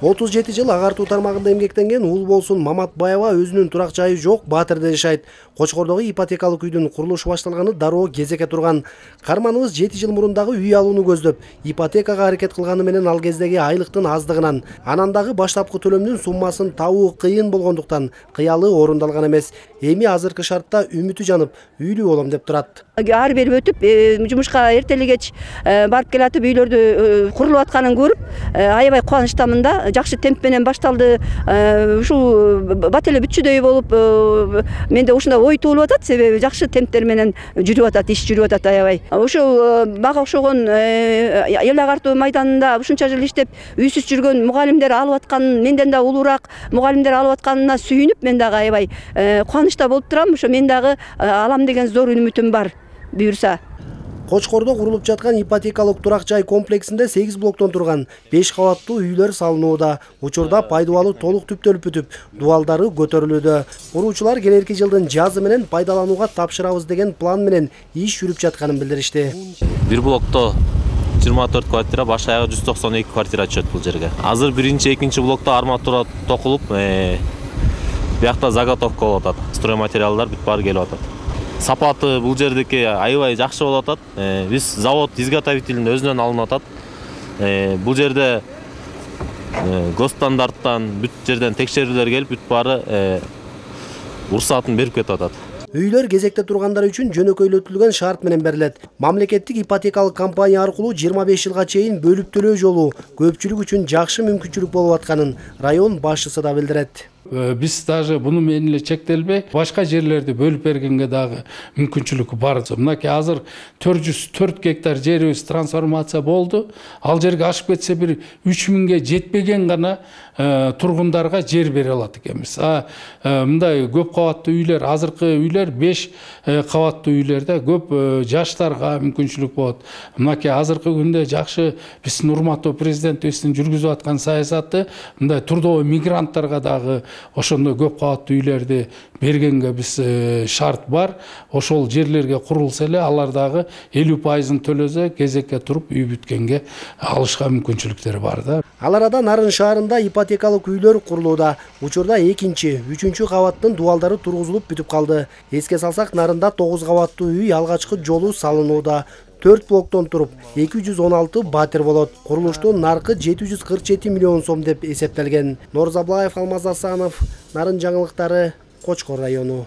37 жыл агартуу тармагында эмгектенген Ул болсун Маматбаева өзүнүн турак жайы жок Батырда жашайт. Кочкордогу ипотекалык үйдүн курулушу башталганы дароо кезекке турган. Карманыбыз 7 жыл мурун үй алууну көздөп, ипотекага аракет кылганы менен ал кездеги айлыктын аздыгынан, анан дагы баштапкы төлөмдүн суммасын табуу кыйын болгондуктан кыялы орундалган эмес. Эми азыркы шартта үмүтү жанып, үйлүү болом деп турат. Ар берип өтүп, жумушка эртели кеч барып келатып үйлөрдү курулуп атканын көрүп, аябай кубанычтамын да. Жакшы темп менен башталды. Ушул бат эле бүтчүдөй болуп, менде ушундай ой туулуп атат, себеби жакшы темптер менен жүрүп атат, иш жүрүп атат аябай. Ошол мага окшогон эл агартуу майданында ушунча жыл иштеп, үйсүз жүргөн мугалимдер алып аткан, менден да улуураак мугалимдер алып атканына сүйүнүп, мен дагы аябай кубанычта болуп турам. Ошо мен дагы алам деген зор үмүтүм бар, буюрса. Кочкордо курулуп жаткан ипотекалык турак жай комплексинде 8 блоктон турган 5 кабаттуу үйлөр салынууда. Учурда пайдалануу толук түптөлүп бүтүп, дубалдары көтөрүлүүдө. Куруучулар келерки жылдын жазы менен пайдаланууга тапшырабыз деген план менен иш жүрүп жатканын билдиришти. Бир блокто 24 квартира, баш аягы 192 квартира чөт бул жерге. Азыр биринчи, экинчи блокто арматура токулуп, биякта заготовка болуп атат. Стройматериалдар бүт баары келип атат. Сапаты бул жердеки аябай жакшы болуп атат. Биз завод изготовителинде өзүнөн алынып атат. Бул жерде госстандарттан бүт жерден текшерүүлөр келип, бүт баары уруксатын берип кетип атат. Үйлөр кезекте тургандар үчүн жөнөкөйлөтүлгөн шарт менен берилет. Мамлекеттик ипотекалык компания аркылуу 25 жылга чейин бөлүп төлөө жолу көпчүлүк үчүн жакшы мүмкүнчүлүк болуп атканын район башчысы да билдирет. Биз даже буну менен эле чектелбей, башка жерлерди бөлүп бергенге дагы мүмкүнчүлүк бар. Мынакей азыр 404 гектар жерибиз трансформация болду. Ал жерге ашып кетсе бир 3000ге жетпеген гана тургундарга жер бере алат экенбиз. Мындай көп кабаттуу үйлөр, азыркы үйлөр 5 кабаттуу үйлөрдө көп жаштарга мүмкүнчүлүк болот. Мынакей азыркы күндө жакшы биздин урматтуу президентибиздин жүргүзүп аткан саясаты мындай трудовой мигранттарга дагы ошондой көп кабаттуу үйлөрдү бергенге биз шарт бар. Ошол жерлерге курулса эле алар дагы 50% төлөсө кезекке туруп үй бүткенге алышка мүмкүнчүлүктөр бар да. Ал арада Нарын шаарында ипотекалык үйлөр курулууда. Учурда 2-3 кабаттын дубалдары тургузулуп бүтүп калды. Эске салсак, Нарында 9 кабаттуу үй алгачкы жолу салынууда. 4 блоктон туруп 216 батир болот. Курулуштун наркы 747 миллион сом деп эсептелген. Норзаблаев, Алмаз Асанов, Нарын жаңылыктары, Кочкор району.